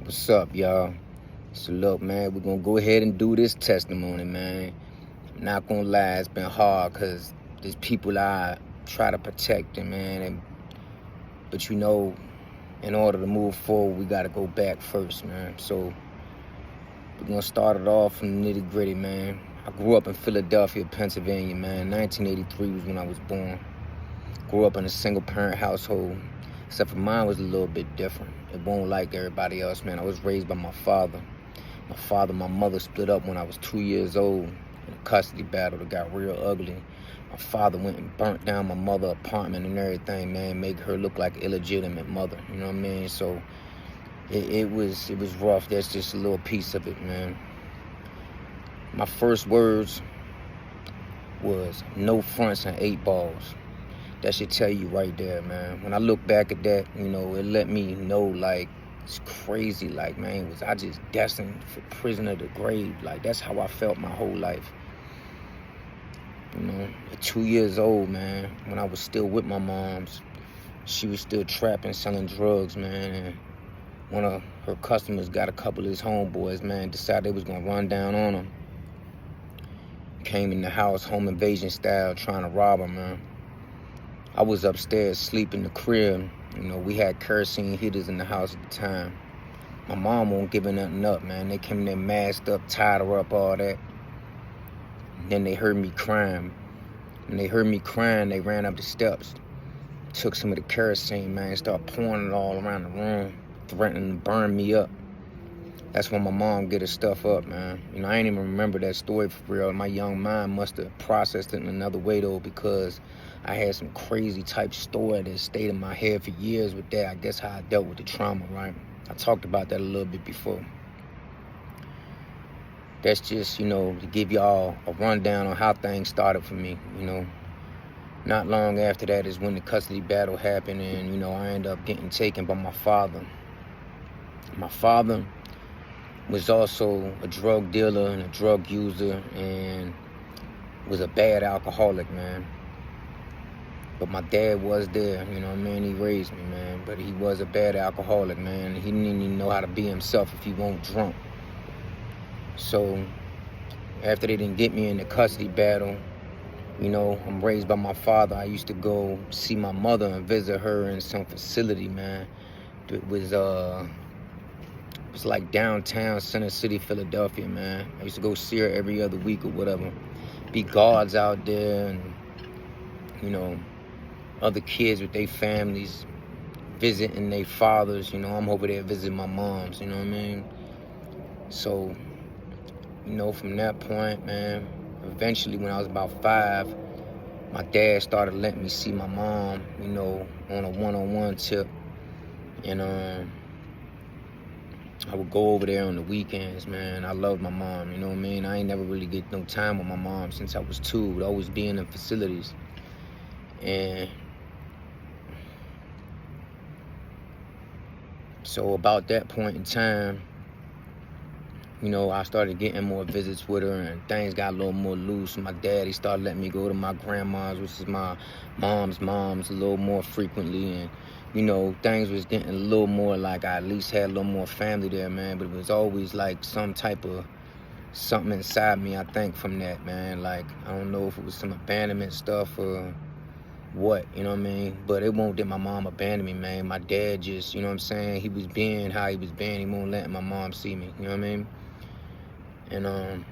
What's up, y'all? So look, man, we're gonna go ahead and do this testimony, man. I'm not gonna lie, it's been hard because there's people I try to protect them, man. But in order to move forward, we gotta go back first, man. So we're gonna start it off from the nitty gritty, man. I grew up in Philadelphia, Pennsylvania, man. 1983 was when I was born. Grew up in a single parent household, except for mine was a little bit different. It won't like everybody else, man. I was raised by my father. My mother split up when I was 2 years old in a custody battle that got real ugly. My father went and burnt down my mother's apartment and everything, man, make her look like an illegitimate mother, you know what I mean? So it was rough. That's just a little piece of it, man. My first words was no fronts and 8 balls. That should tell you right there, man. When I look back at that, it let me know, like, it's crazy. Like, man, was I just destined for prison of the grave? Like, that's how I felt my whole life. At 2 years old, man, when I was still with my moms, she was still trapping, selling drugs, man. And one of her customers got a couple of his homeboys, man, decided they was going to run down on him. Came in the house, home invasion style, trying to rob her, man. I was upstairs asleep in the crib. We had kerosene heaters in the house at the time. My mom won't give nothing up, man. They came in there masked up, tied her up, all that. And then they heard me crying. When they heard me crying, they ran up the steps, took some of the kerosene, man, started pouring it all around the room, threatening to burn me up. That's when my mom get her stuff up, man. I ain't even remember that story for real. My young mind must have processed it in another way, though, because I had some crazy type story that stayed in my head for years with that. I guess how I dealt with the trauma, right? I talked about that a little bit before. That's just, to give y'all a rundown on how things started for me, Not long after that is when the custody battle happened, and, I ended up getting taken by my father. My father was also a drug dealer and a drug user and was a bad alcoholic, man. But my dad was there, he raised me, man. But he was a bad alcoholic, man. He didn't even know how to be himself if he wasn't drunk. So after they didn't get me in the custody battle, I'm raised by my father. I used to go see my mother and visit her in some facility, man. It was like downtown Center City, Philadelphia, man. I used to go see her every other week or whatever. Be guards out there and, other kids with their families visiting their fathers. I'm over there visiting my moms, you know what I mean? So, from that point, man, eventually when I was about 5, my dad started letting me see my mom, on a one-on-one tip. And I would go over there on the weekends, man. I love my mom, you know what I mean? I ain't never really get no time with my mom since I was 2. Would always be in the facilities. And so about that point in time, I started getting more visits with her and things got a little more loose. My daddy started letting me go to my grandma's, which is my mom's a little more frequently. And, things was getting a little more like I at least had a little more family there, man. But it was always like some type of something inside me, I think, from that, man. Like, I don't know if it was some abandonment stuff or what, you know what I mean? But it won't that my mom abandoned me, man. My dad just, you know what I'm saying? He was being how he was being. He won't let my mom see me, you know what I mean? And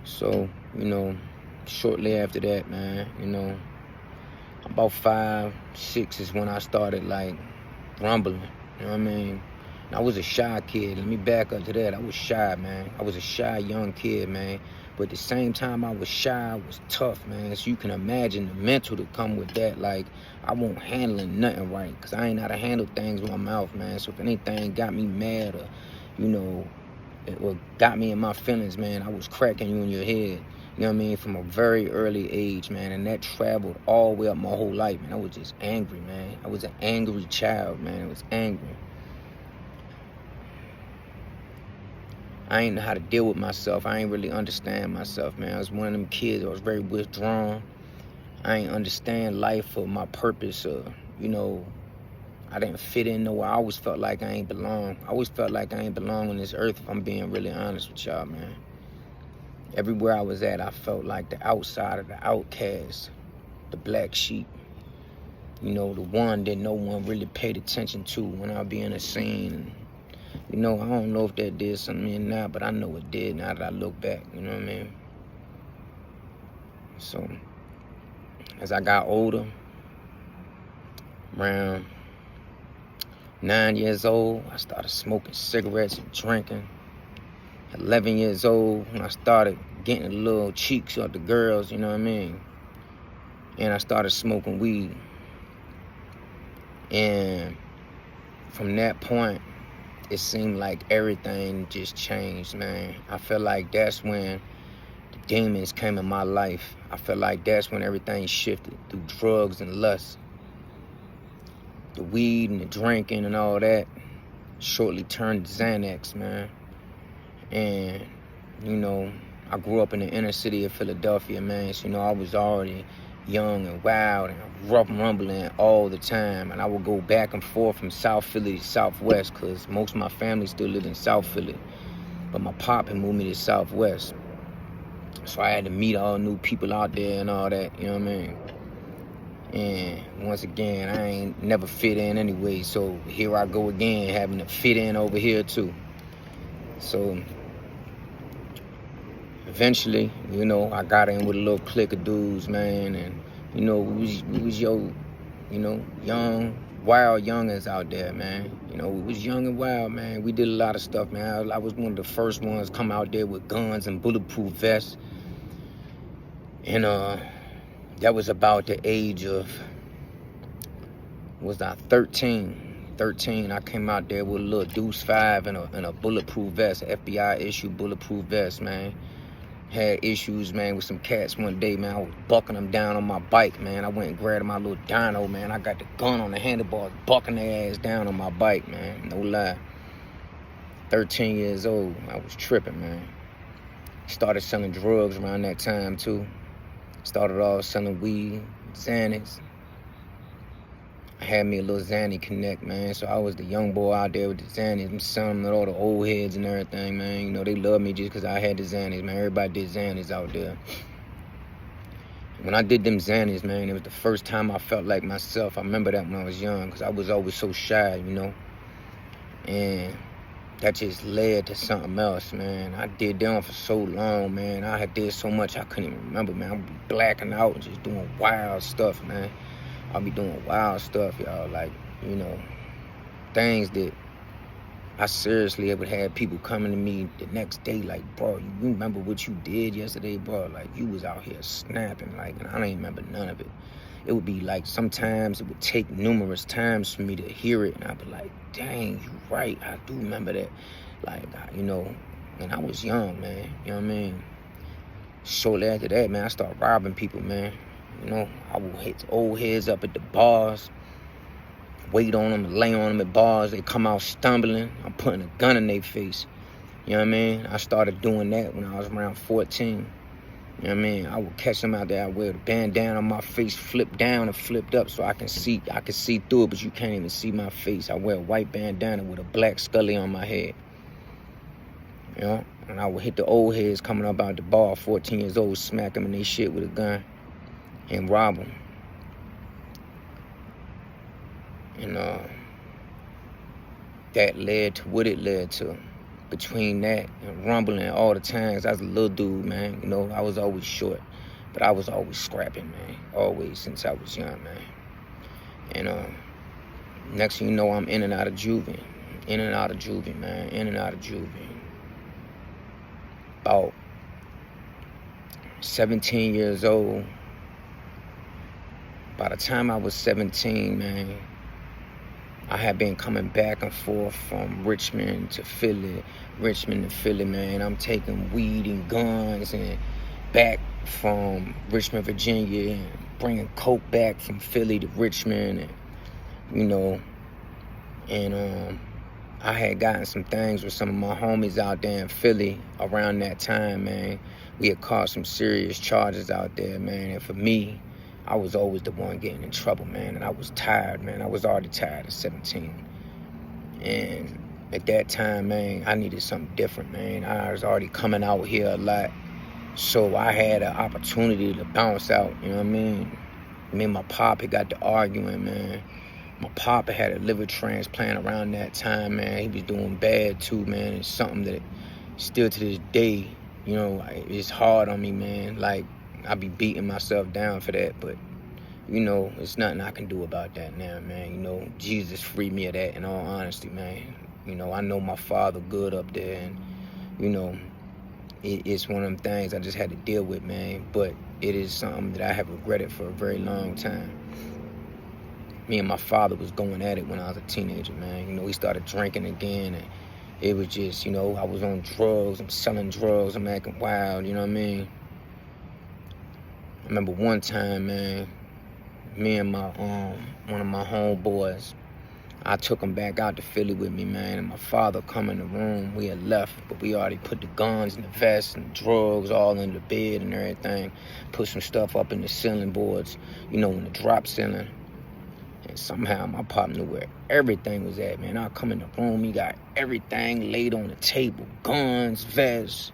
so, shortly after that, man, about 5, 6 is when I started like rumbling, you know what I mean? And I was a shy kid. Let me back up to that. I was shy, man. I was a shy young kid, man. But at the same time I was shy, I was tough, man. So you can imagine the mental to come with that. Like, I won't handling nothing right, because I ain't know how to handle things with my mouth, man. So if anything got me mad or, or got me in my feelings, man, I was cracking you in your head. You know what I mean? From a very early age, man. And that traveled all the way up my whole life, man. I was just angry, man. I was an angry child, man. I was angry. I ain't know how to deal with myself. I ain't really understand myself, man. I was one of them kids that was very withdrawn. I ain't understand life or my purpose or, I didn't fit in nowhere. I always felt like I ain't belong. I always felt like I ain't belong on this earth, if I'm being really honest with y'all, man. Everywhere I was at, I felt like the outsider, the outcast, the black sheep. You know, the one that no one really paid attention to when I be in a scene. You know, I don't know if that did something in now, but I know it did now that I look back, you know what I mean? So, as I got older, around 9 years old, I started smoking cigarettes and drinking. 11 years old, when I started getting a little cheeks of the girls, you know what I mean? And I started smoking weed. And from that point, it seemed like everything just changed, man. I feel like that's when the demons came in my life. I feel like that's when everything shifted through drugs and lust. The weed and the drinking and all that shortly turned to Xanax, man. And, you know, I grew up in the inner city of Philadelphia, man. So, you know, I was already young and wild and rough and rumbling all the time. And I would go back and forth from South Philly to Southwest because most of my family still lived in South Philly. But my pop had moved me to Southwest. So I had to meet all new people out there and all that, you know what I mean? And once again, I ain't never fit in anyway. So here I go again, having to fit in over here too. So eventually, you know, I got in with a little clique of dudes, man, and you know, we was young, wild youngins out there, man. You know, we was young and wild, man. We did a lot of stuff, man. I was one of the first ones come out there with guns and bulletproof vests, and that was about the age of 13. 13, I came out there with a little Deuce 5 and a bulletproof vest, FBI issue bulletproof vest, man. Had issues, man, with some cats one day, man. I was bucking them down on my bike, man. I went and grabbed my little dyno, man. I got the gun on the handlebars, bucking their ass down on my bike, man. No lie. 13 years old, I was tripping, man. Started selling drugs around that time, too. Started off selling weed, Xanax. I had me a little Xanny connect, man. So I was the young boy out there with the Xannies. I'm selling with all the old heads and everything, man. You know, they love me just because I had the Xannies, man. Everybody did Xannies out there. When I did them Xannies, man, it was the first time I felt like myself. I remember that when I was young because I was always so shy, you know. And that just led to something else, man. I did them for so long, man. I had did so much I couldn't even remember, man. I would be blacking out and just doing wild stuff, man. I'll be doing wild stuff, y'all, like, you know, things that I seriously would have people coming to me the next day like, bro, you remember what you did yesterday, bro? Like, you was out here snapping, like, and I don't even remember none of it. It would be like, sometimes it would take numerous times for me to hear it, and I'd be like, dang, you right, I do remember that. Like, you know, and I was young, man, you know what I mean? Shortly after that, man, I started robbing people, man. You know, I would hit old heads up at the bars, wait on them, lay on them at bars. They come out stumbling. I'm putting a gun in their face. You know what I mean? I started doing that when I was around 14. You know what I mean? I would catch them out there. I wear the bandana on my face, flipped down and flipped up so I can see through it, but you can't even see my face. I wear a white bandana with a black scully on my head. You know? And I would hit the old heads coming up out the bar, 14 years old, smack them in their shit with a gun and rob them. And that led to what it led to. Between that and rumbling all the times, I was a little dude, man. You know, I was always short, but I was always scrapping, man. Always, since I was young, man. And next thing you know, I'm in and out of juvie. In and out of juvie, man. In and out of juvie. About 17 years old. By the time I was 17, man, I had been coming back and forth from Richmond to Philly, man. I'm taking weed and guns and back from Richmond, Virginia, and bringing coke back from Philly to Richmond, and, you know, and I had gotten some things with some of my homies out there in Philly around that time, man. We had caught some serious charges out there, man, and for me, I was always the one getting in trouble, man, and I was tired, man. I was already tired at 17. And at that time, man, I needed something different, man. I was already coming out here a lot, so I had an opportunity to bounce out, you know what I mean? Me and my pop had got to arguing, man. My papa had a liver transplant around that time, man. He was doing bad too, man. It's something that still to this day, you know, it's hard on me, man. Like, I be beating myself down for that, but, you know, it's nothing I can do about that now, man. You know, Jesus freed me of that, in all honesty, man. You know, I know my father good up there, and, you know, it's one of them things I just had to deal with, man. But it is something that I have regretted for a very long time. Me and my father was going at it when I was a teenager, man. You know, we started drinking again, and it was just, you know, I was on drugs. I'm selling drugs. I'm acting wild, you know what I mean? I remember one time, man, me and my one of my homeboys, I took him back out to Philly with me, man, and my father come in the room. We had left, but we already put the guns and the vests and the drugs all in the bed and everything. Put some stuff up in the ceiling boards, you know, in the drop ceiling. And somehow my pop knew where everything was at, man. I come in the room, he got everything laid on the table. Guns, vests,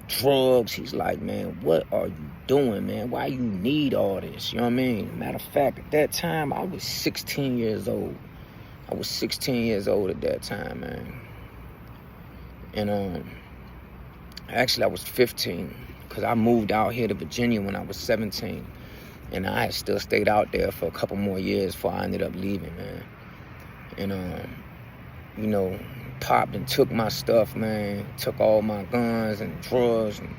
drugs. He's like, man, what are you doing, man? Why you need all this? You know what I mean? Matter of fact, at that time, I was 16 years old. I was 16 years old at that time, man. And actually I was 15, because I moved out here to Virginia when I was 17. And I had still stayed out there for a couple more years before I ended up leaving, man. And, you know, Pop and took my stuff, man. Took all my guns and drugs. And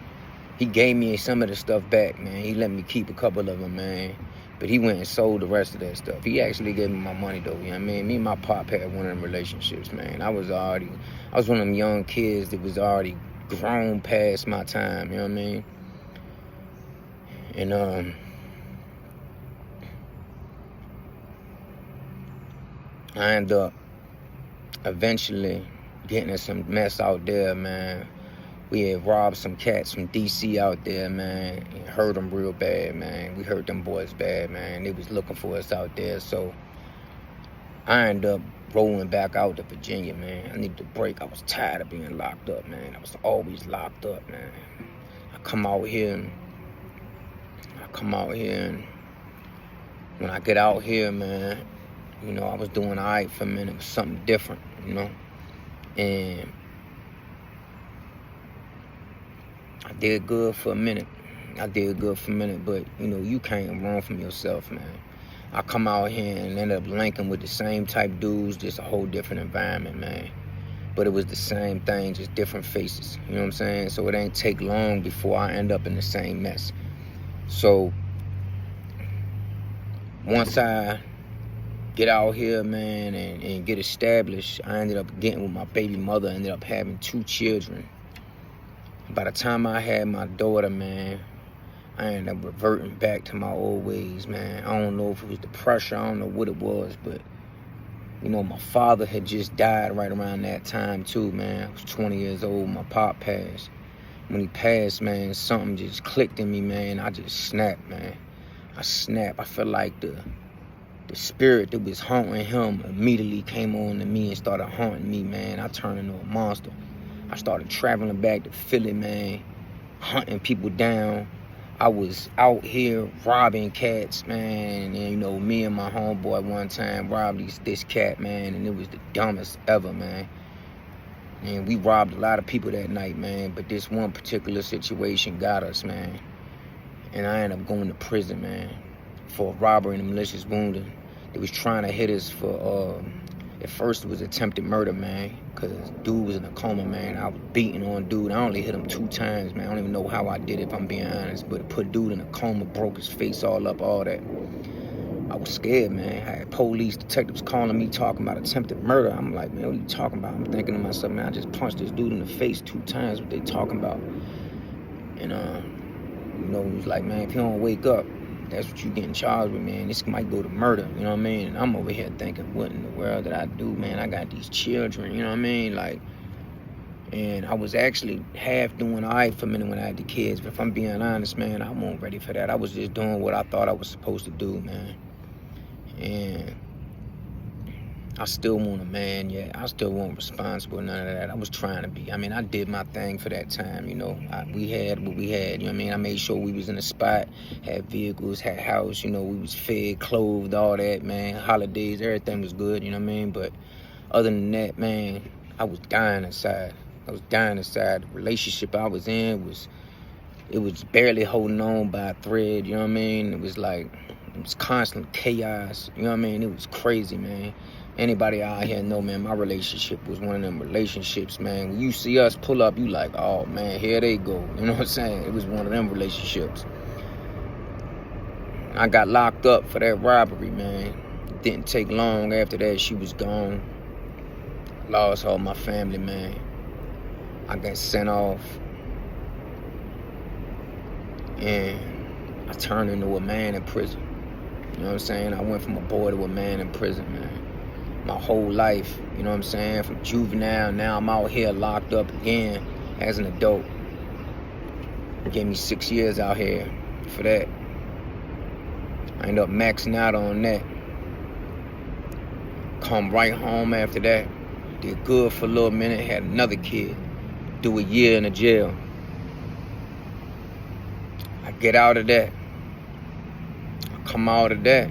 he gave me some of the stuff back, man. He let me keep a couple of them, man. But he went and sold the rest of that stuff. He actually gave me my money, though, you know what I mean? Me and my pop had one of them relationships, man. I was one of them young kids that was already grown past my time, you know what I mean? And, I ended up eventually getting in some mess out there, man. We had robbed some cats from D.C. out there, man, and hurt them real bad, man. We hurt them boys bad, man. They was looking for us out there, so I ended up rolling back out to Virginia, man. I needed a break. I was tired of being locked up, man. I was always locked up, man. I come out here, and when I get out here, man, you know, I was doing all right for a minute. It was something different, you know. And I did good for a minute. But, you know, you can't run from yourself, man. I come out here and end up linking with the same type dudes, just a whole different environment, man. But it was the same thing, just different faces. You know what I'm saying? So it ain't take long before I end up in the same mess. So once I get out here, man, and get established, I ended up getting with my baby mother, ended up having 2 children. By the time I had my daughter, man, I ended up reverting back to my old ways, man. I don't know if it was the pressure, I don't know what it was, but, you know, my father had just died right around that time, too, man. I was 20 years old, my pop passed. When he passed, man, something just clicked in me, man. I just snapped, man. I snapped. I felt like the spirit that was haunting him immediately came on to me and started haunting me, man. I turned into a monster. I started traveling back to Philly, man, hunting people down. I was out here robbing cats, man, and, you know, me and my homeboy one time robbed this cat, man, and it was the dumbest ever, man. And we robbed a lot of people that night, man, but this one particular situation got us, man. And I ended up going to prison, man, for robbery and malicious wounding. They was trying to hit us for, at first it was attempted murder, man, because dude was in a coma, man. I was beating on dude. I only hit him 2 times, man. I don't even know how I did it, if I'm being honest, but it put dude in a coma, broke his face all up, all that. I was scared, man. I had police detectives calling me, talking about attempted murder. I'm like, man, what are you talking about? I'm thinking to myself, man, I just punched this dude in the face 2 times. What they talking about? And, you know, he was like, man, if you don't wake up, that's what you getting charged with, man. This might go to murder, you know what I mean? And I'm over here thinking, what in the world did I do, man? I got these children, you know what I mean? Like, And I was actually half doing all right for a minute when I had the kids. But if I'm being honest, man, I wasn't ready for that. I was just doing what I thought I was supposed to do, man. And I still want a man, yeah. I still wasn't responsible, none of that. I was trying to be. I mean, I did my thing for that time, you know. We had what we had, you know what I mean? I made sure we was in a spot, had vehicles, had house, you know, we was fed, clothed, all that, man. Holidays, everything was good, you know what I mean? But other than that, man, I was dying inside. I was dying inside. The relationship I was in was barely holding on by a thread, you know what I mean? It was constant chaos, you know what I mean? It was crazy, man. Anybody out here know, man, my relationship was one of them relationships, man. When you see us pull up, you like, oh, man, here they go. You know what I'm saying? It was one of them relationships. I got locked up for that robbery, man. It didn't take long after that. She was gone. Lost all my family, man. I got sent off. And I turned into a man in prison. You know what I'm saying? I went from a boy to a man in prison, man. My whole life, you know what I'm saying? From juvenile, now I'm out here locked up again as an adult. It gave me 6 years out here for that. I ended up maxing out on that. Come right home after that. Did good for a little minute, had another kid. Do a year in the jail. I get out of that. I come out of that.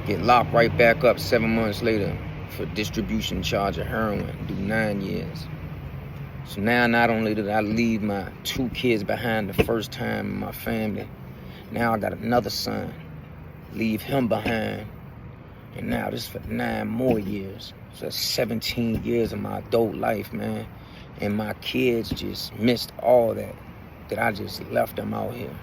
Get locked right back up 7 months later for distribution charge of heroin. Do 9 years. So now not only did I leave my 2 kids behind the first time in my family, now I got another son. Leave him behind. And now this is for 9 more years. So that's 17 years of my adult life, man. And my kids just missed all that I just left them out here.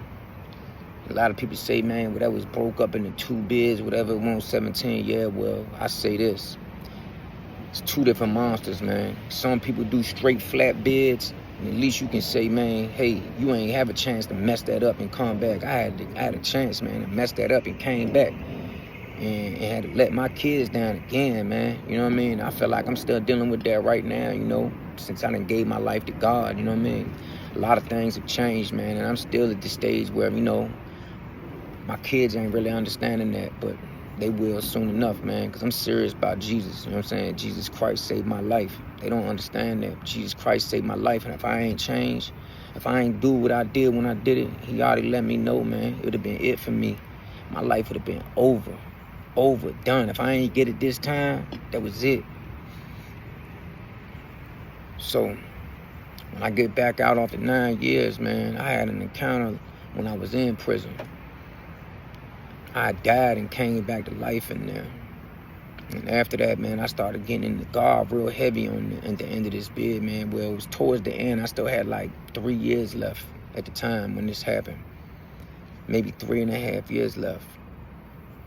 A lot of people say, man, well, that was broke up into 2 bids, whatever it was, 17. Yeah, well, I say this. It's 2 different monsters, man. Some people do straight flat bids. And at least you can say, man, hey, you ain't have a chance to mess that up and come back. I had a chance, man, to mess that up and came back. And had to let my kids down again, man. You know what I mean? I feel like I'm still dealing with that right now, you know, since I done gave my life to God, you know what I mean? A lot of things have changed, man, and I'm still at the stage where, you know, my kids ain't really understanding that, but they will soon enough, man, because I'm serious about Jesus, you know what I'm saying? Jesus Christ saved my life. They don't understand that. Jesus Christ saved my life, and if I ain't changed, if I ain't do what I did when I did it, he already let me know, man. It would have been it for me. My life would have been over, done. If I ain't get it this time, that was it. So, when I get back out after 9 years, man, I had an encounter when I was in prison. I died and came back to life in there. And after that, man, I started getting into God real heavy at the end of this bid, man. Well, it was towards the end. I still had like 3 years left at the time when this happened. Maybe 3.5 years left.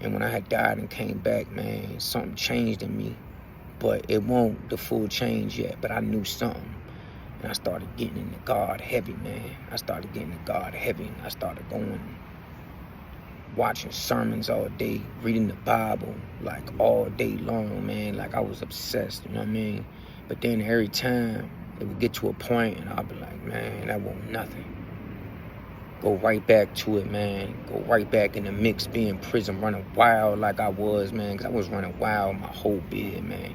And when I had died and came back, man, something changed in me. But it won't the full change yet, but I knew something. And I started getting into God heavy, man. I started getting into God heavy. I started going, watching sermons all day, reading the Bible, like all day long, man. Like I was obsessed, you know what I mean? But then every time it would get to a point and I'll be like, man, that wasn't nothing. Go right back to it, man. Go right back in the mix, being in prison, running wild like I was, man. Because I was running wild my whole bid, man.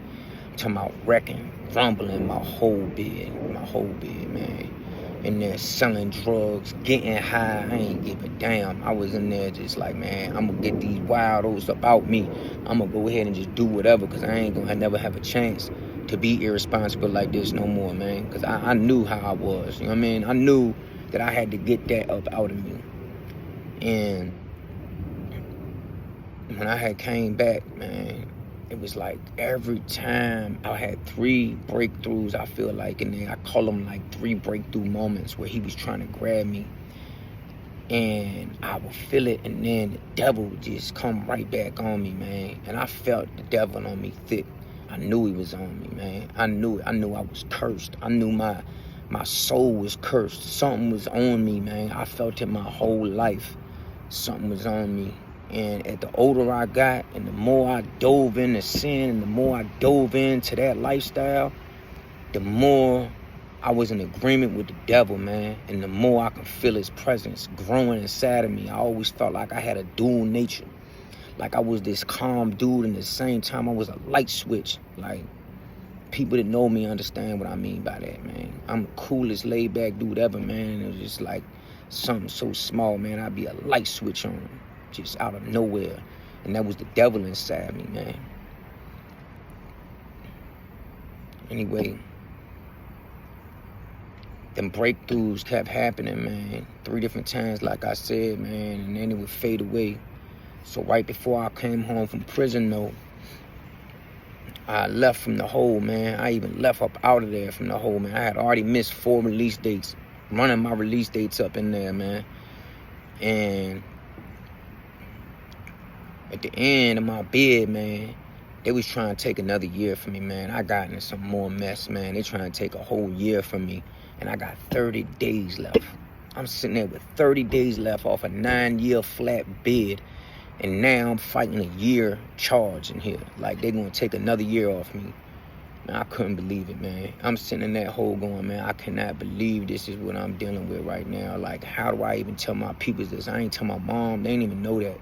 I'm talking about wrecking, rumbling my whole bid, man. In there selling drugs, getting high, I ain't give a damn. I was in there just like, man, I'm going to get these wildos about me. I'm going to go ahead and just do whatever because I never have a chance to be irresponsible like this no more, man. Because I knew how I was, you know what I mean? I knew that I had to get that up out of me. And when I had came back, man, it was like every time I had 3 breakthroughs, I feel like, and then I call them like 3 breakthrough moments where he was trying to grab me. And I would feel it, and then the devil would just come right back on me, man. And I felt the devil on me thick. I knew he was on me, man. I knew it. I knew I was cursed. I knew my soul was cursed. Something was on me, man. I felt it my whole life. Something was on me. And at the older I got, and the more I dove into sin, and the more I dove into that lifestyle, the more I was in agreement with the devil, man, and the more I could feel his presence growing inside of me. I always felt like I had a dual nature. Like I was this calm dude, and at the same time I was a light switch. Like, people that know me understand what I mean by that, man. I'm the coolest laid back dude ever, man. It was just like something so small, man. I'd be a light switch on, just out of nowhere. And that was the devil inside me, man. Anyway, them breakthroughs kept happening, man. 3 different times, like I said, man, and then it would fade away. So right before I came home from prison, though, I left from the hole, man. I even left up out of there from the hole, man. I had already missed 4 release dates, running my release dates up in there, man. And at the end of my bid, man, they was trying to take another year from me, man. I got into some more mess, man. They trying to take a whole year from me, and I got 30 days left. I'm sitting there with 30 days left off a 9-year flat bid. And now I'm fighting a year charge in here. Like, they're going to take another year off me. Man, I couldn't believe it, man. I'm sitting in that hole going, man, I cannot believe this is what I'm dealing with right now. Like, how do I even tell my people this? I ain't tell my mom. They didn't even know that.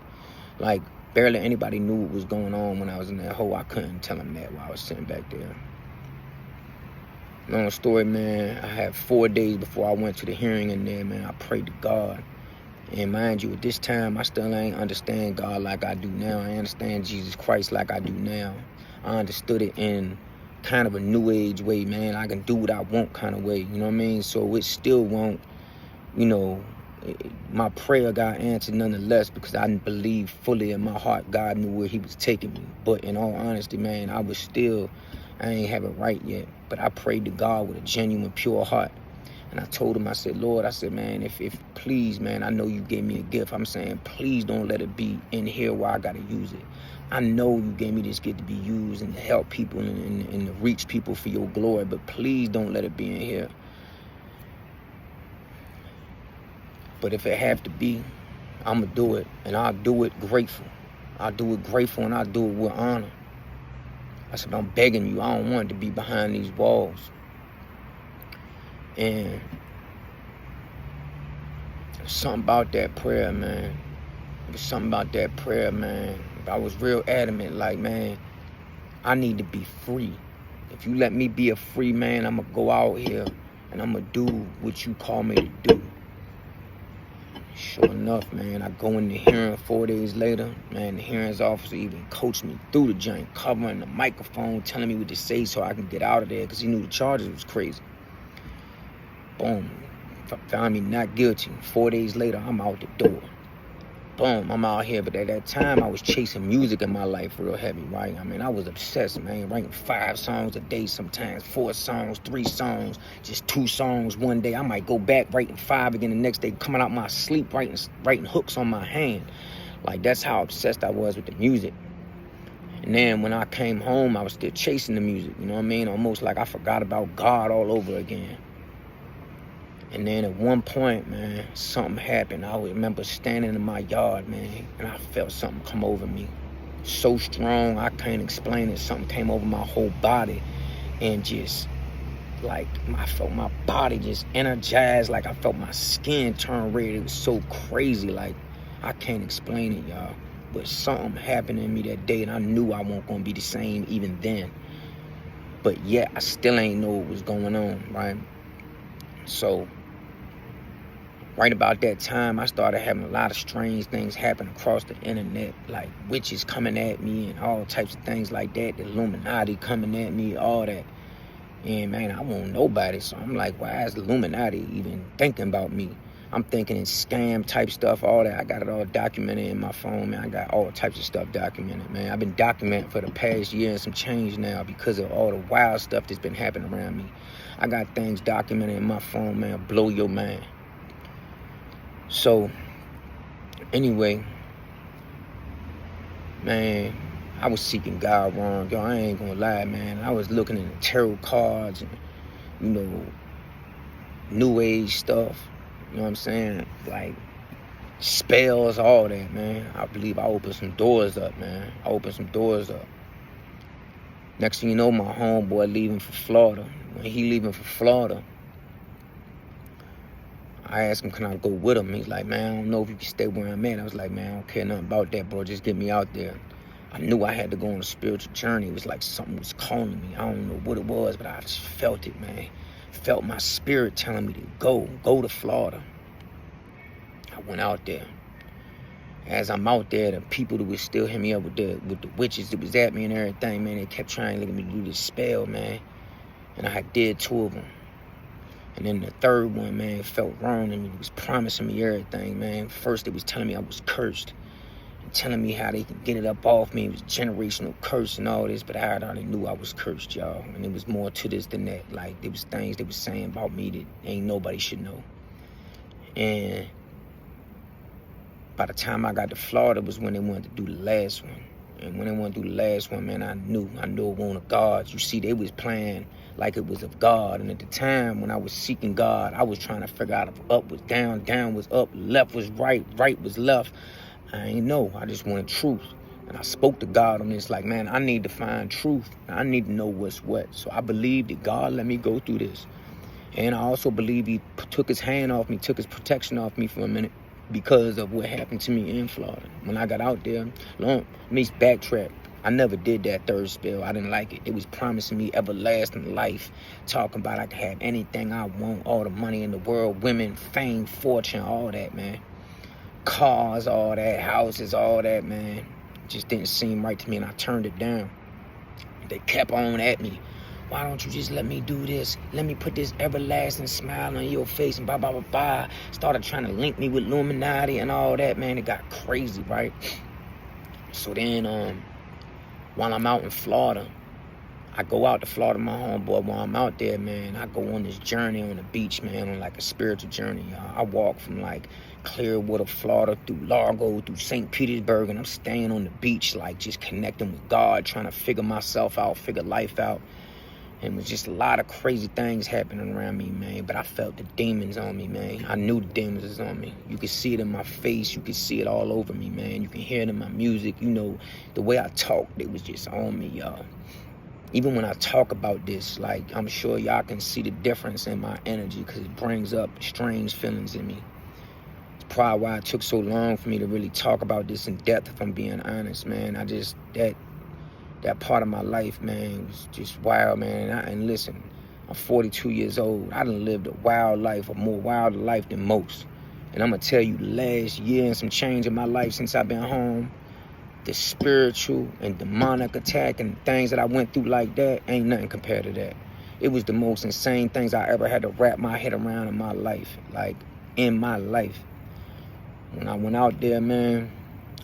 Like, barely anybody knew what was going on when I was in that hole. I couldn't tell them that while I was sitting back there. Long story, man. I had 4 days before I went to the hearing in there, man. I prayed to God. And mind you, at this time, I still ain't understand God like I do now. I understand Jesus Christ like I do now. I understood it in kind of a new age way, man. I can do what I want kind of way, you know what I mean? So it still won't, you know, my prayer got answered nonetheless, because I didn't believe fully in my heart God knew where he was taking me. But in all honesty, man, I ain't have it right yet. But I prayed to God with a genuine, pure heart. And I told him, I said, Lord, I said, man, if please, man, I know you gave me a gift. I'm saying, please don't let it be in here where I got to use it. I know you gave me this gift to be used and to help people and to reach people for your glory, but please don't let it be in here. But if it have to be, I'm going to do it, and I'll do it grateful. I'll do it grateful, and I'll do it with honor. I said, I'm begging you, I don't want it to be behind these walls. And there's something about that prayer, man. There's something about that prayer, man. I was real adamant, like, man, I need to be free. If you let me be a free man, I'm going to go out here and I'm going to do what you call me to do. Sure enough, man, I go in the hearing 4 days later. Man, the hearings officer even coached me through the joint, covering the microphone, telling me what to say so I can get out of there, because he knew the charges was crazy. Boom, found me not guilty. 4 days later, I'm out the door. Boom, I'm out here. But at that time, I was chasing music in my life real heavy, right? I mean, I was obsessed, man, writing 5 songs a day sometimes, 4 songs, 3 songs, just 2 songs one day. I might go back writing 5 again the next day, coming out my sleep, writing hooks on my hand. Like, that's how obsessed I was with the music. And then when I came home, I was still chasing the music, you know what I mean? Almost like I forgot about God all over again. And then at one point, man, something happened. I remember standing in my yard, man, and I felt something come over me. So strong, I can't explain it. Something came over my whole body, and just, like, I felt my body just energized. Like, I felt my skin turn red. It was so crazy. Like, I can't explain it, y'all. But something happened in me that day, and I knew I wasn't going to be the same even then. But yet, I still ain't know what was going on, right? So, right about that time, I started having a lot of strange things happen across the internet, like witches coming at me and all types of things like that, the Illuminati coming at me, all that. And, man, I want nobody, so I'm like, why is the Illuminati even thinking about me? I'm thinking it's scam type stuff, all that. I got it all documented in my phone, man. I got all types of stuff documented, man. I've been documenting for the past year and some change now because of all the wild stuff that's been happening around me. I got things documented in my phone, man, blow your mind. So, anyway, man, I was seeking God wrong. Yo, I ain't gonna lie, man. I was looking at the tarot cards and, you know, new age stuff. You know what I'm saying? Like, spells, all that, man. I believe I opened some doors up, man. I opened some doors up. Next thing you know, my homeboy leaving for Florida. When he leaving for Florida, I asked him, can I go with him? He's like, man, I don't know if you can stay where I'm at. I was like, man, I don't care nothing about that, bro. Just get me out there. I knew I had to go on a spiritual journey. It was like something was calling me. I don't know what it was, but I just felt it, man. Felt my spirit telling me to go to Florida. I went out there. As I'm out there, the people that would still hit me up with the witches that was at me and everything, man, they kept trying to get me to do this spell, man. And I did 2 of them. And then the third one, man, felt wrong. And it was promising me everything, man. First, it was telling me I was cursed. And telling me how they can get it up off me. It was a generational curse and all this. But I already knew I was cursed, y'all. And it was more to this than that. Like, there was things they was saying about me that ain't nobody should know. And by the time I got to Florida was when they wanted to do the last one. And when they wanted to do the last one, man, I knew it wasn't of God. You see, they was playing like it was of God. And at the time when I was seeking God, I was trying to figure out if up was down, down was up, left was right, right was left. I ain't know. I just wanted truth. And I spoke to God on this like, man, I need to find truth. I need to know what's what. So I believe that God let me go through this. And I also believe he took his hand off me, took his protection off me for a minute because of what happened to me in Florida. When I got out there, let me backtrack. I never did that third spell. I didn't like it. It was promising me everlasting life, talking about I could have anything I want, all the money in the world, women, fame, fortune, all that, man. Cars, all that, houses, all that, man. It just didn't seem right to me, and I turned it down. They kept on at me. Why don't you just let me do this? Let me put this everlasting smile on your face and blah, blah, blah, blah. Started trying to link me with Illuminati and all that, man. It got crazy, right? So then, while I'm out in Florida, I go out to Florida, my homeboy. While I'm out there, man, I go on this journey on the beach, man, on like a spiritual journey, y'all. I walk from like Clearwater, Florida, through Largo, through St. Petersburg, and I'm staying on the beach, like just connecting with God, trying to figure myself out, figure life out. And it was just a lot of crazy things happening around me, man. But I felt the demons on me, man. I knew the demons was on me. You could see it in my face. You could see it all over me, man. You can hear it in my music. You know, the way I talked, it was just on me, y'all. Even when I talk about this, like, I'm sure y'all can see the difference in my energy because it brings up strange feelings in me. It's probably why it took so long for me to really talk about this in depth, if I'm being honest, man. That part of my life, man, was just wild, man. And listen, I'm 42 years old. I done lived a wild life, a more wild life than most. And I'm going to tell you, the last year and some change in my life since I've been home, the spiritual and demonic attack and things that I went through like that ain't nothing compared to that. It was the most insane things I ever had to wrap my head around in my life, like in my life. When I went out there, man,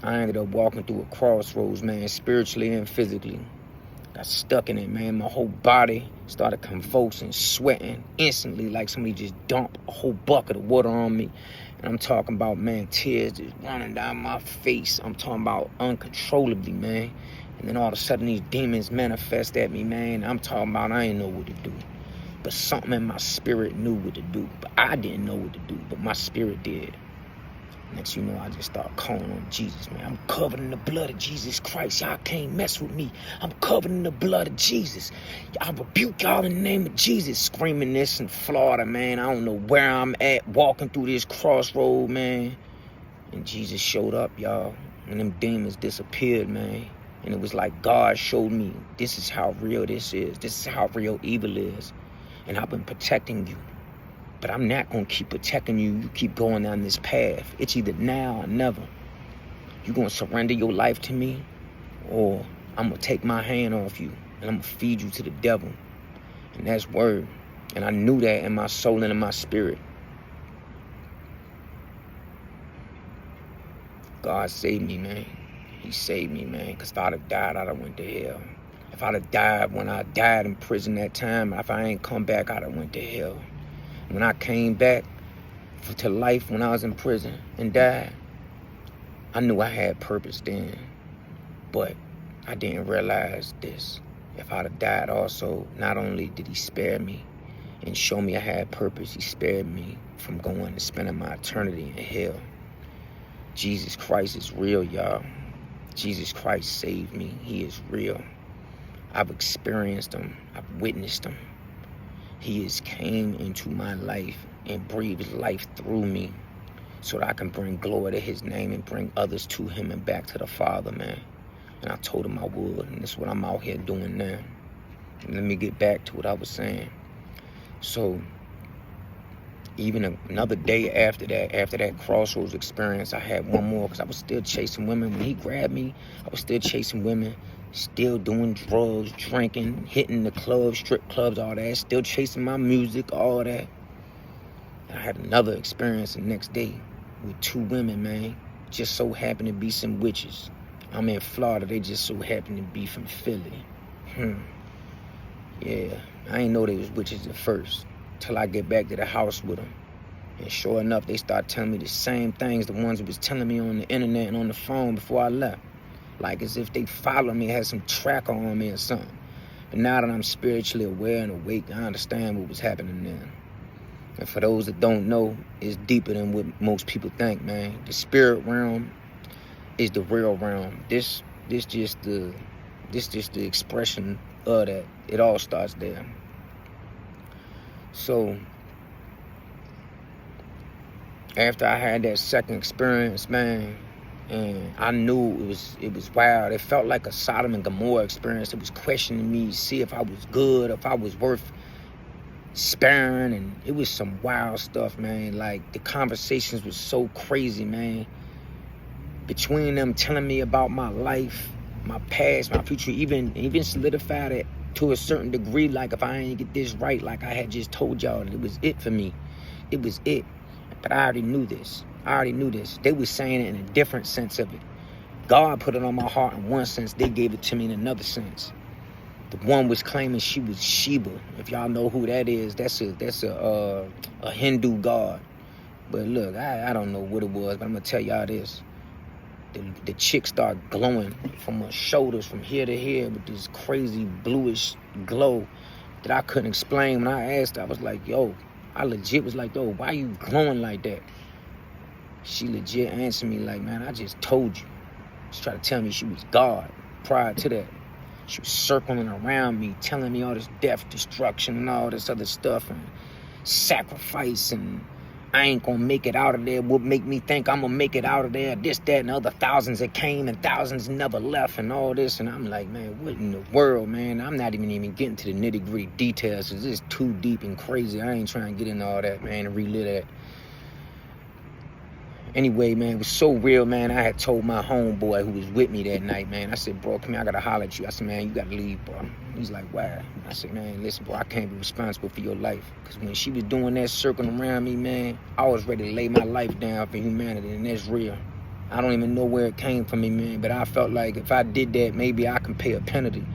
I ended up walking through a crossroads, man, spiritually and physically. Got stuck in it, man. My whole body started convulsing, sweating instantly, like somebody just dumped a whole bucket of water on me. And I'm talking about, man, tears just running down my face. I'm talking about uncontrollably, man. And then all of a sudden, these demons manifest at me, man. I'm talking about I ain't know what to do. But something in my spirit knew what to do. But I didn't know what to do, but my spirit did. Next you know, I just start calling on Jesus, man. I'm covered in the blood of Jesus Christ. Y'all can't mess with me. I'm covered in the blood of Jesus. I rebuke y'all in the name of Jesus. Screaming this in Florida, man. I don't know where I'm at, walking through this crossroad, man. And Jesus showed up, y'all. And them demons disappeared, man. And it was like God showed me, this is how real this is. This is how real evil is. And I've been protecting you. But I'm not going to keep protecting you. You keep going down this path. It's either now or never. You're going to surrender your life to me, or I'm going to take my hand off you, and I'm going to feed you to the devil. And that's word. And I knew that in my soul and in my spirit. God saved me, man. He saved me, man. Because if I'd have died, I'd have went to hell. If I'd have died when I died in prison that time, if I ain't come back, I'd have went to hell. When I came back to life when I was in prison and died, I knew I had purpose then. But I didn't realize this. If I'd have died also, not only did he spare me and show me I had purpose, he spared me from going and spending my eternity in hell. Jesus Christ is real, y'all. Jesus Christ saved me. He is real. I've experienced him. I've witnessed him. He has came into my life and breathed life through me so that I can bring glory to his name and bring others to him and back to the Father, man. And I told him I would, and that's what I'm out here doing now. And let me get back to what I was saying. So, even another day after that crossroads experience, I had one more, because I was still chasing women. When he grabbed me, I was still chasing women, still doing drugs, drinking, hitting the clubs, strip clubs, all that, still chasing my music, all that. And I had another experience the next day with two women, man. Just so happened to be some witches. I'm in Florida, they just so happened to be from Philly. Yeah, I didn't know they was witches at first, till I get back to the house with them. And sure enough, they start telling me the same things the ones that was telling me on the internet and on the phone before I left. Like as if they followed me, had some tracker on me or something. But now that I'm spiritually aware and awake, I understand what was happening then. And for those that don't know, it's deeper than what most people think, man. The spirit realm is the real realm. This just the expression of that. It all starts there. So after I had that second experience, man, and I knew it was wild. It felt like a Sodom and Gomorrah experience. It was questioning me, see if I was good, if I was worth sparing, and it was some wild stuff, man. Like the conversations was so crazy, man. Between them telling me about my life, my past, my future, even solidified it to a certain degree. Like if I ain't get this right, like I had just told y'all, it was it for me. It was it. But I already knew this. They were saying it in a different sense of it. God put it on my heart in one sense. They gave it to me in another sense. The one was claiming she was Shiva. If y'all know who that is, that's a Hindu god. But look, I don't know what it was, but I'm gonna tell y'all this. The chick started glowing from her shoulders, from here to here, with this crazy bluish glow that I couldn't explain. When I asked her, I was like, yo, I legit was like, yo, why you glowing like that? She legit answered me like, man, I just told you. She tried to tell me she was God. Prior to that, she was circling around me, telling me all this death, destruction, and all this other stuff, and sacrifice, and I ain't gonna make it out of there. What make me think I'm gonna make it out of there? This, that, and other thousands that came and thousands never left, and all this. And I'm like, man, what in the world, man? I'm not even getting to the nitty-gritty details, because it's too deep and crazy. I ain't trying to get into all that, man, and relive that. Anyway, man, it was so real, man. I had told my homeboy who was with me that night, man. I said, bro, come here, I gotta holler at you. I said, man, you gotta leave, bro. He's like, why? I said, man, listen, bro, I can't be responsible for your life. Because when she was doing that, circling around me, man, I was ready to lay my life down for humanity, and that's real. I don't even know where it came from me, man, but I felt like if I did that, maybe I can pay a penalty.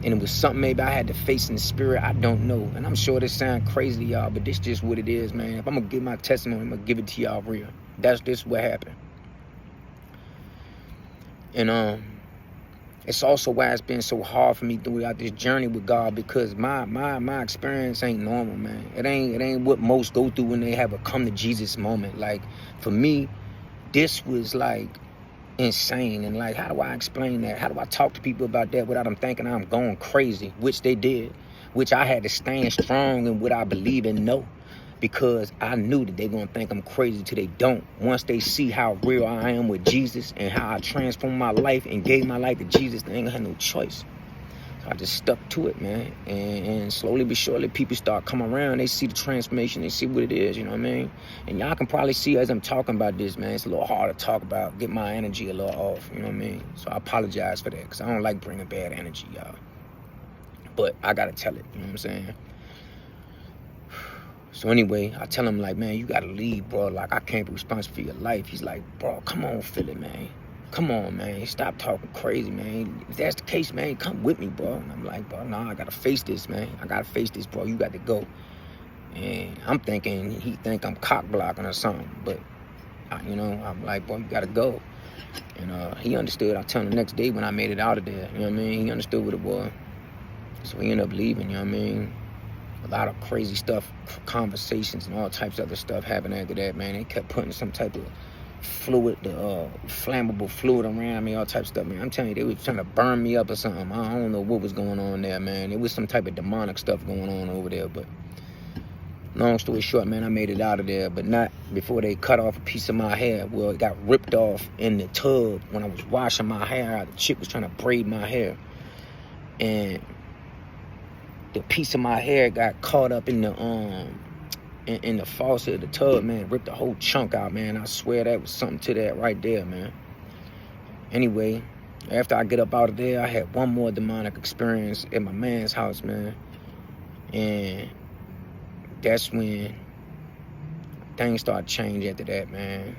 And it was something maybe I had to face in the spirit, I don't know. And I'm sure this sounds crazy to y'all, but this just what it is, man. If I'm gonna give my testimony, I'm gonna give it to y'all real. This what happened. And it's also why it's been so hard for me throughout this journey with God, because my experience ain't normal, man. It ain't what most go through when they have a come to Jesus moment. Like for me, this was like insane. And like, how do I explain that? How do I talk to people about that without them thinking I'm going crazy? Which they did, which I had to stand strong in what I believe and know, because I knew that they're gonna think I'm crazy till they don't. Once they see how real I am with Jesus and how I transformed my life and gave my life to Jesus, they ain't gonna have no choice. So I just stuck to it, man. And slowly but surely, people start coming around. They see the transformation. They see what it is, you know what I mean? And y'all can probably see as I'm talking about this, man, it's a little hard to talk about, get my energy a little off, you know what I mean? So I apologize for that, because I don't like bringing bad energy, y'all. But I gotta tell it, you know what I'm saying? So anyway, I tell him like, man, you gotta leave, bro. Like, I can't be responsible for your life. He's like, bro, come on, Philly, man. Come on, man. Stop talking crazy, man. If that's the case, man, come with me, bro. And I'm like, bro, nah, I gotta face this, man. I gotta face this, bro. You got to go. And I'm thinking he think I'm cock blocking or something. But, you know, I'm like, bro, you gotta go. And he understood. I told him the next day when I made it out of there, you know what I mean? He understood what it was. So he ended up leaving, you know what I mean? A lot of crazy stuff, conversations and all types of other stuff happened after that, man. They kept putting some type of fluid, the flammable fluid around me, all types of stuff, man. I'm telling you, they was trying to burn me up or something. I don't know what was going on there, man. It was some type of demonic stuff going on over there, but long story short, man, I made it out of there, but not before they cut off a piece of my hair. Well, it got ripped off in the tub when I was washing my hair out. The chick was trying to braid my hair, and the piece of my hair got caught up in the faucet of the tub, man. Ripped the whole chunk out, man. I swear that was something to that right there, man. Anyway, after I get up out of there, I had one more demonic experience at my man's house, man. And that's when things started changing after that, man.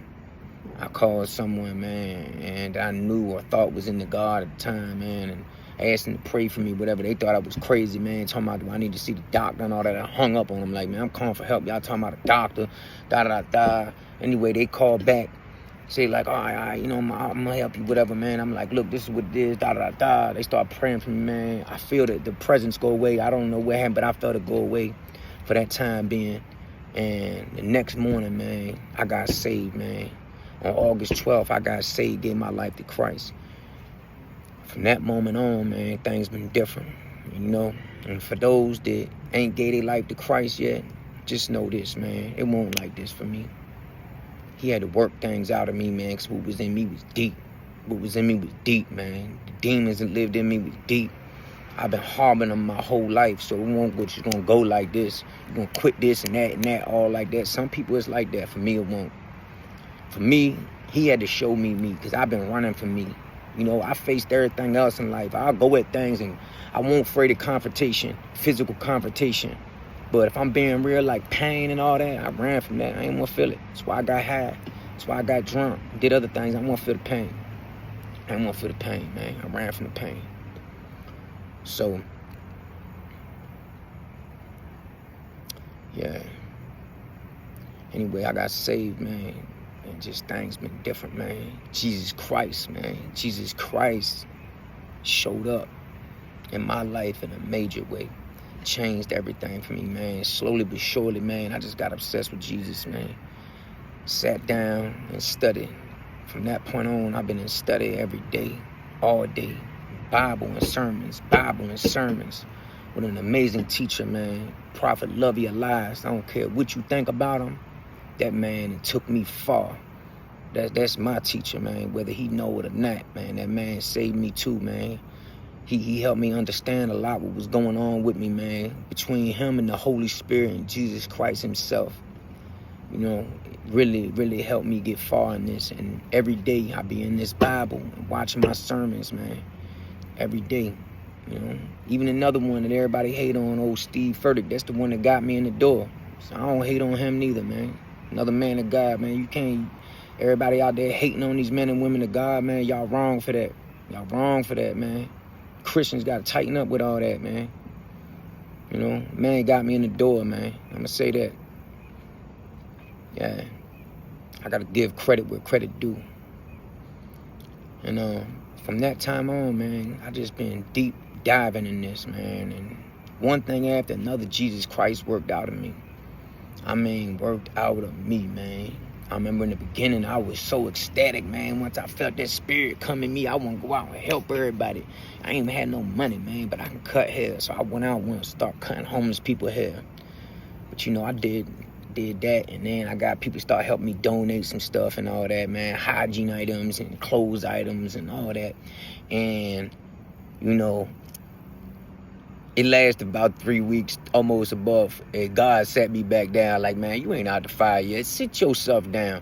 I called someone, man, and I knew or thought was in the God at the time, man, and asked them to pray for me, whatever. They thought I was crazy, man, talking about, do I need to see the doctor and all that. I hung up on them like, man, I'm calling for help. Y'all talking about a doctor, da-da-da-da. Anyway, they called back, say like, all right, you know, I'm going to help you, whatever, man. I'm like, look, this is what it is, da-da-da-da. They start praying for me, man. I feel that the presence go away. I don't know what happened, but I felt it go away for that time being. And the next morning, man, I got saved, man. On August 12th, I got saved, gave my life to Christ. From that moment on, man, things been different, you know. And for those that ain't gave their life to Christ yet, just know this, man. It won't like this for me. He had to work things out of me, man, because what was in me was deep. What was in me was deep, man. The demons that lived in me was deep. I've been harboring them my whole life, so it won't go, just gonna go like this. You're gonna quit this and that, all like that. Some people it's like that. For me, it won't. For me, he had to show me because I've been running from me. You know, I faced everything else in life. I'll go at things and I won't afraid of confrontation, physical confrontation. But if I'm being real, like pain and all that, I ran from that. I ain't want to feel it. That's why I got high. That's why I got drunk. Did other things. I want to feel the pain. I don't want to feel the pain, man. I ran from the pain. So, yeah. Anyway, I got saved, man. And just things been different, man. Jesus Christ, man. Jesus Christ showed up in my life in a major way. Changed everything for me, man. Slowly but surely, man, I just got obsessed with Jesus, man. Sat down and studied. From that point on, I've been in study every day, all day. Bible and sermons, Bible and sermons. With an amazing teacher, man. Prophet Lovey Elias. I don't care what you think about him. That man took me far. That's my teacher, man. Whether he know it or not, man. That man saved me too, man. He helped me understand a lot what was going on with me, man. Between him and the Holy Spirit and Jesus Christ himself. You know, really helped me get far in this. And every day I be in this Bible and watching my sermons, man. Every day. You know, even another one that everybody hate on, old Steve Furtick. That's the one that got me in the door. So I don't hate on him neither, man. Another man of God, man. You can't, everybody out there hating on these men and women of God, man. Y'all wrong for that. Y'all wrong for that, man. Christians got to tighten up with all that, man. You know, man got me in the door, man. I'm going to say that. Yeah. I got to give credit where credit due. And from that time on, man, I just been deep diving in this, man. And one thing after another, Jesus Christ worked out of me. I mean, worked out of me, man. I remember in the beginning, I was so ecstatic, man. Once I felt that spirit come in me, I want to go out and help everybody. I ain't even had no money, man, but I can cut hair. So I went out and start cutting homeless people hair. But, you know, I did that, and then I got people start helping me donate some stuff and all that, man. Hygiene items and clothes items and all that. And, you know, it lasted about 3 weeks, almost above. And God sat me back down like, man, you ain't out the fire yet. Sit yourself down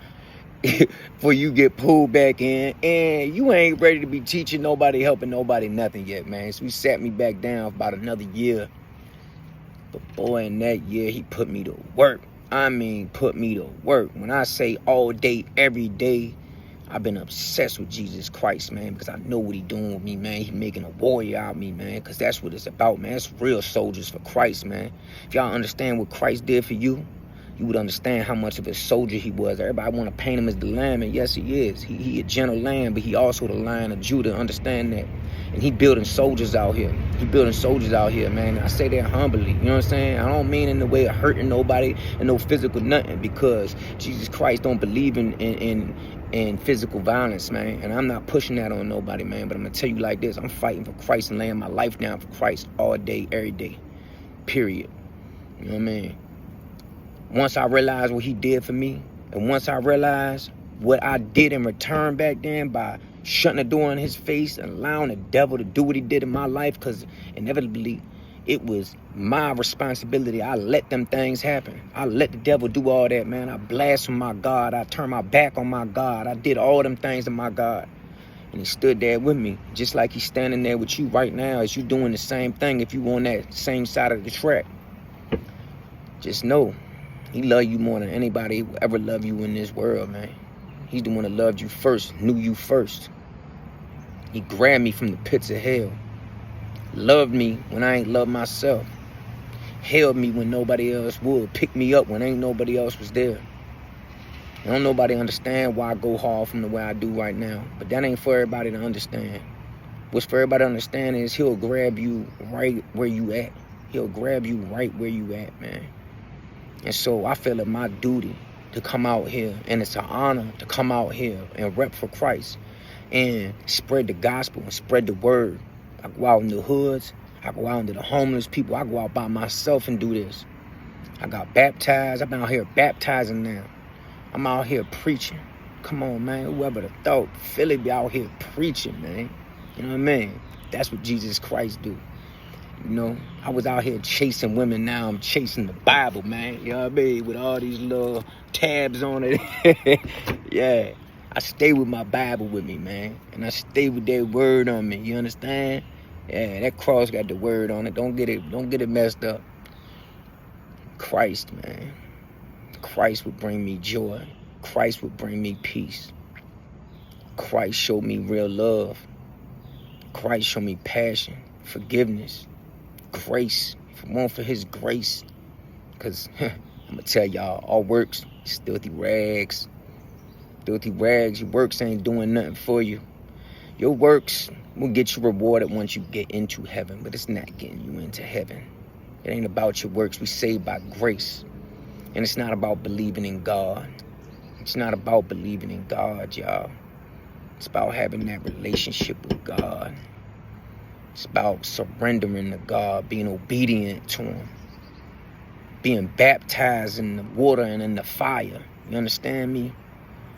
before you get pulled back in. And you ain't ready to be teaching nobody, helping nobody, nothing yet, man. So he sat me back down for about another year. But boy, in that year, he put me to work. I mean, put me to work. When I say all day, every day, I've been obsessed with Jesus Christ, man, because I know what he doing with me, man. He making a warrior out of me, man, because that's what it's about, man. It's real soldiers for Christ, man. If y'all understand what Christ did for you, you would understand how much of a soldier he was. Everybody want to paint him as the lamb, and yes, he is. He a gentle lamb, but he also the Lion of Judah. Understand that. And he building soldiers out here. He building soldiers out here, man. I say that humbly. You know what I'm saying? I don't mean in the way of hurting nobody and no physical nothing, because Jesus Christ don't believe in physical violence, man. And I'm not pushing that on nobody, man. But I'm gonna tell you like this: I'm fighting for Christ and laying my life down for Christ all day, every day. Period. You know what I mean? Once I realized what he did for me, and once I realized what I did in return back then by shutting the door in his face and allowing the devil to do what he did in my life, because inevitably it was my responsibility. I let them things happen. I let the devil do all that, man. I blasphemed my God. I turned my back on my God. I did all them things to my God. And he stood there with me, just like he's standing there with you right now as you doing the same thing if you on that same side of the track. Just know, he love you more than anybody who will ever love you in this world, man. He's the one that loved you first, knew you first. He grabbed me from the pits of hell. Loved me when I ain't loved myself. Held me when nobody else would. Picked me up when ain't nobody else was there. Don't nobody understand why I go hard from the way I do right now. But that ain't for everybody to understand. What's for everybody to understand is he'll grab you right where you at. He'll grab you right where you at, man. And so I feel it my duty to come out here, and it's an honor to come out here and rep for Christ and spread the gospel and spread the word. I go out in the hoods. I go out into the homeless people. I go out by myself and do this. I got baptized. I'm out here baptizing now. I'm out here preaching. Come on, man. Whoever the thought, Philly be out here preaching, man. You know what I mean? That's what Jesus Christ do. You know, I was out here chasing women. Now I'm chasing the Bible, man. You know what I mean? With all these little tabs on it. Yeah. I stay with my Bible with me, man. And I stay with that word on me. You understand? Yeah, that cross got the word on it. Don't get it messed up. Christ, man. Christ would bring me joy. Christ would bring me peace. Christ showed me real love. Christ showed me passion, forgiveness, grace. If it weren't for his grace, because I'm going to tell y'all, our works is filthy rags. Filthy rags. Your works ain't doing nothing for you. Your works will get you rewarded once you get into heaven, but it's not getting you into heaven. It ain't about your works. We saved by grace. And it's not about believing in God. It's not about believing in God, y'all. It's about having that relationship with God. It's about surrendering to God, being obedient to him, being baptized in the water and in the fire. You understand me?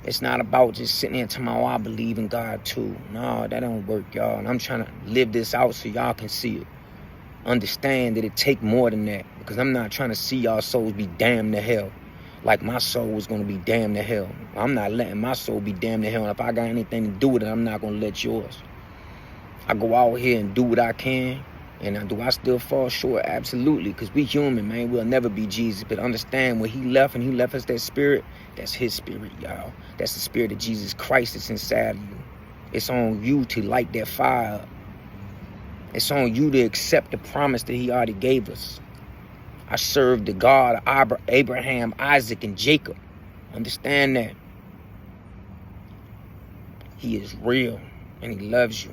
It's not about just sitting there telling me, oh, I believe in God too. No, that don't work, y'all. And I'm trying to live this out so y'all can see it. Understand that it take more than that, because I'm not trying to see y'all souls be damned to hell like my soul was going to be damned to hell. I'm not letting my soul be damned to hell. And if I got anything to do with it, I'm not going to let yours. I go out here and do what I can. And do I still fall short? Absolutely, because we human, man. We'll never be Jesus. But understand, when he left and he left us that spirit, that's his spirit, y'all. That's the spirit of Jesus Christ that's inside of you. It's on you to light that fire up. It's on you to accept the promise that he already gave us. I serve the God of Abraham, Isaac, and Jacob. Understand that. He is real, and he loves you.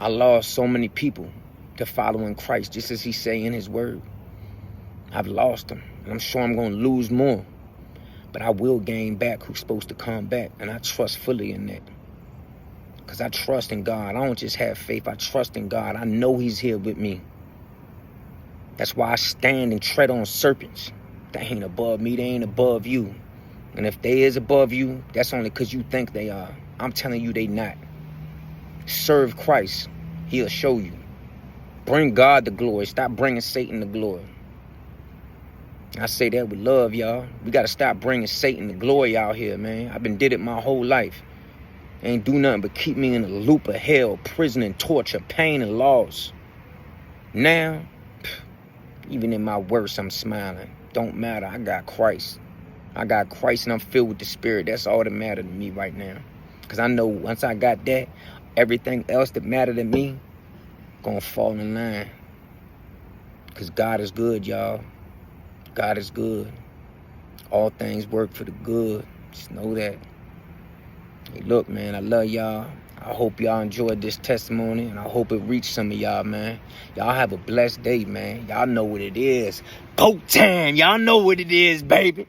I lost so many people to following Christ, just as he say in his word. I've lost them, and I'm sure I'm going to lose more. But I will gain back who's supposed to come back, and I trust fully in that. Because I trust in God. I don't just have faith. I trust in God. I know he's here with me. That's why I stand and tread on serpents. They ain't above me. They ain't above you. And if they is above you, that's only because you think they are. I'm telling you they not. Serve Christ. He'll show you. Bring God the glory. Stop bringing Satan the glory. I say that with love, y'all. We got to stop bringing Satan the glory out here, man. I've been did it my whole life. Ain't do nothing but keep me in a loop of hell, prison and torture, pain and loss. Now, even in my worst, I'm smiling. Don't matter. I got Christ. I got Christ and I'm filled with the Spirit. That's all that matters to me right now. Because I know once I got that, everything else that mattered to me gonna fall in line. Because God is good, y'all. God is good. All things work for the good. Just know that. Hey, look, man, I love y'all. I hope y'all enjoyed this testimony, and I hope it reached some of y'all, man. Y'all have a blessed day, man. Y'all know what it is. Boat time. Y'all know what it is, baby.